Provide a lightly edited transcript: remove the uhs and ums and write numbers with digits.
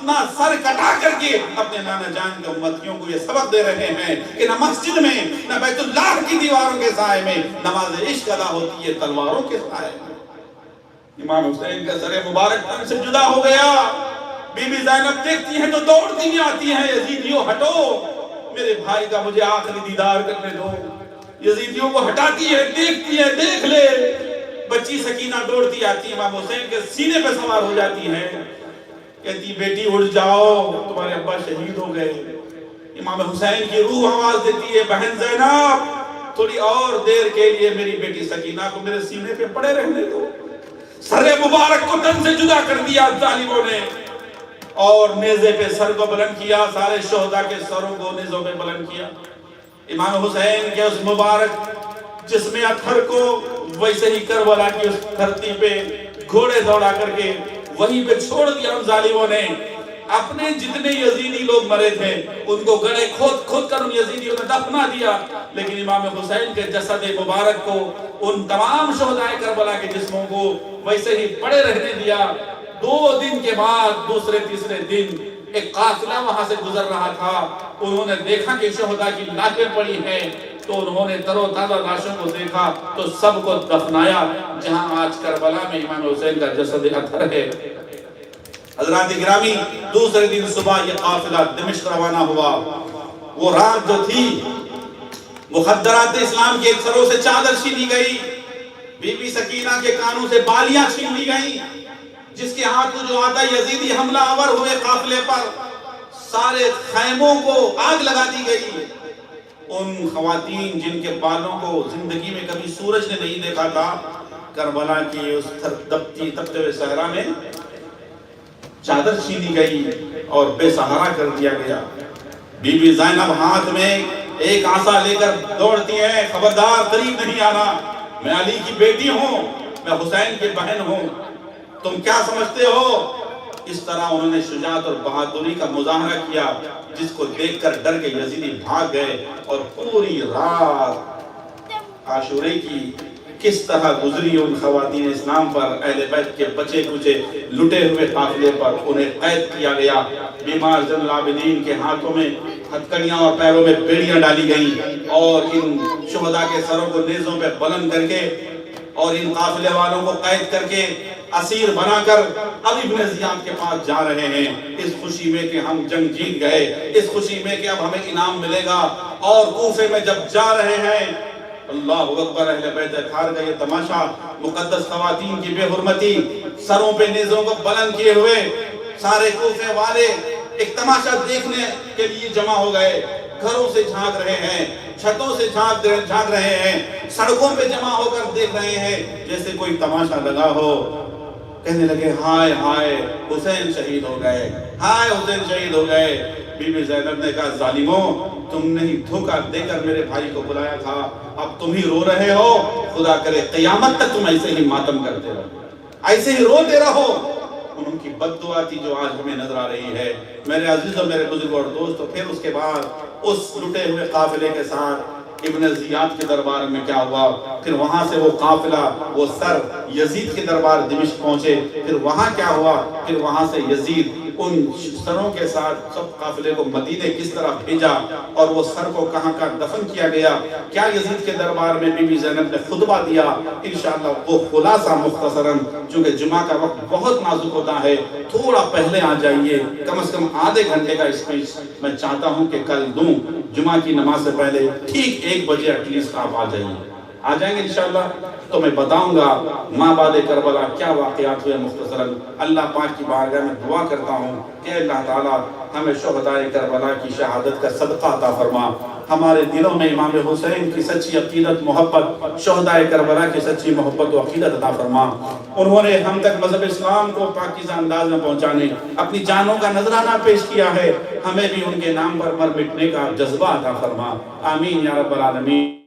اپنا سر کٹا کر کے اپنے نانا جان کے امتیوں کو یہ سبق دے رہے ہیں کہ نہ مسجد میں نہ بیت اللہ کی دیواروں کے سائے میں نماز عشق ادا ہوتی ہے تلواروں کے سائے میں۔ امام حسین کا سر مبارک تن سے جدا ہو گیا، بی بی زینب دیکھتی ہیں تو دوڑتی بھی آتی ہیں، یزیدیوں ہٹو، میرے بھائی کا مجھے آخری دیدار کرنے دو۔ یزیدیوں کو ہٹاتی ہے، دیکھتی ہے، دیکھ لے۔ بچی سکینہ دوڑتی آتی ہے، امام حسین کے سینے پہ سوار ہو جاتی ہے، کہتی بیٹی اٹھ جاؤ، تمہارے ابا شہید ہو گئے۔ امام حسین کی روح آواز دیتی ہے، بہن زینب تھوڑی اور دیر کے لیے میری بیٹی سکینہ کو میرے سینے پہ پڑے رہنے دو۔ سر مبارک کو تن سے جدا کر دیا ظالموں نے اور نیزے پہ سر کو بلند کیا، سارے شہداء کے سروں کو نیزوں پہ بلند کیا۔ امام حسین کے اس مبارک جسم اطہر کو ویسے ہی کربلا کی اس دھرتی پہ گھوڑے دوڑا کر کے وہیں پہ چھوڑ دیا ان ظالموں نے۔ اپنے جتنے یزیدی لوگ مرے تھے ان کو گڑھے کھود کھود کر ان یزیدیوں نے دفنا دیا، لیکن امام حسین کے جسد مبارک کو ان تمام شہداء کربلا کے جسموں کو ویسے ہی پڑے رہنے دیا۔ 2 دن کے بعد دوسرے تیسرے دن ایک قافلہ وہاں سے گزر رہا تھا، انہوں نے دیکھا کہ شہداء کی لاشیں پڑی ہیں، تو انہوں نے تر و تازہ لاشوں کو دیکھا تو سب کو دفنایا جہاں آج کربلا میں امام حسین کا جسد اطہر ہے۔ حضرات گرامی، دوسرے دن صبح یہ قافلہ دمشق روانہ ہوا۔ وہ رات جو تھی مخدرات اسلام کے سروں سے چادر چھینی گئی، بی بی سکینہ کے کانوں سے بالیاں چھین لی گئیں، جس کے ہاتھ کو جو آتا یزیدی حملہ آور ہوئے قافلے پر، سارے خیموں کو آگ لگا دی گئی۔ ان خواتین جن کے بالوں کو زندگی میں کبھی سورج نے نہیں دیکھا تھا، کربلا کی اس تپتے ہوئے صحرا میں چادر چھینی گئی اور بے سہارا کر دیا گیا۔ بی بی زینب ہاتھ میں ایک عصا لے کر دوڑتی ہیں، خبردار قریب نہیں آنا، میں علی کی بیٹی ہوں، میں حسین کی بہن ہوں، تم کیا سمجھتے ہو؟ اس طرح انہوں نے شجاعت اور بہادری کا مظاہرہ کیا، جس کو دیکھ کر ڈر کے یزیدی بھاگ گئے۔ اور پوری رات عاشورے کی کس طرح گزری ان خواتین اسلام پر، اہل بیت کے بچے کچے لٹے ہوئے قافلے پر انہیں قید کیا گیا۔ بیمار زین العابدین کے ہاتھوں میں ہتھکڑیاں اور پیروں میں بیڑیاں ڈالی گئیں، اور ان شہداء کے سروں کو نیزوں پہ بلند کر کے اور ان قافلے والوں کو قید کر کے اسیر بنا کر اب ابن زیاد کے پاس جا رہے ہیں، اس خوشی میں کہ ہم جنگ جیت گئے، اس خوشی میں کہ اب ہمیں انعام ملے گا۔ اور کوفے میں جب جا رہے ہیں، اللہ اکبر، اہل بیت اطہار کا یہ تماشا، مقدس خواتین کی بے حرمتی، سروں پہ نیزوں کو بلند کیے ہوئے سارے کوفے والے ایک تماشا دیکھنے کے لیے جمع ہو گئے، گھروں سے جھانک رہے ہیں، چھتوں سے جھانک رہے ہیں، سڑکوں پہ جمع ہو کر دیکھ رہے ہیں، جیسے کوئی تماشا لگا ہو۔ کہنے لگے ہائے ہائے حسین شہید ہو گئے، ہائے حسین شہید ہو گئے۔ بی بی زینب نے کہا ظالموں، تم نے ہی دھوکہ دے کر میرے بھائی کو بلایا تھا، اب تم ہی رو رہے ہو، خدا کرے قیامت تک تم ایسے ہی ماتم کرتے رہو، ایسے ہی روتے رہو۔ ان کی بد دعا تھی جو آج ہمیں نظر آ رہی ہے۔ میرے عزیز اور میرے بزرگ اور دوستو، پھر اس کے بعد اس لٹے ہوئے قافلے کے ساتھ ابن زیاد کے دربار میں کیا ہوا؟ پھر وہاں سے وہ قافلہ، وہ سر یزید کے دربار دمشق پہنچے۔ پھر وہاں کیا ہوا؟ پھر وہاں سے یزید ان سروں کے ساتھ سب قافلے کو مدینے کس طرح بھیجا اور وہ سر کو کہاں کا دفن کیا گیا، کیا یزید کے دربار میں بی بی زینب نے خطبہ دیا، انشاءاللہ وہ خلاصہ مختصراً، چونکہ جمعہ کا وقت بہت نازک ہوتا ہے، تھوڑا پہلے آ جائیے، کم از کم آدھے گھنٹے کا اسپیچ میں چاہتا ہوں کہ کل دوں، جمعہ کی نماز سے پہلے ٹھیک 1 بجے ایٹ لیسٹ آپ آ جائیے، آ جائیں گے انشاءاللہ، تو میں بتاؤں گا ماں بعد کربلا کیا واقعات ہوئے مختصراً۔ اللہ پاک کی بارگاہ میں دعا کرتا ہوں کہ اللہ تعالیٰ ہمیں شہداء کربلا کی شہادت کا صدقہ عطا فرما، ہمارے دلوں میں امام حسین کی سچی عقیدت محبت، شہداء کربلا کی سچی محبت و عقیدت عطا فرما۔ انہوں نے ہم تک مذہب اسلام کو پاکیزہ انداز میں پہنچانے اپنی جانوں کا نذرانہ پیش کیا ہے، ہمیں بھی ان کے نام پر مر مٹنے کا جذبہ عطا فرما، آمین یا رب العالمین۔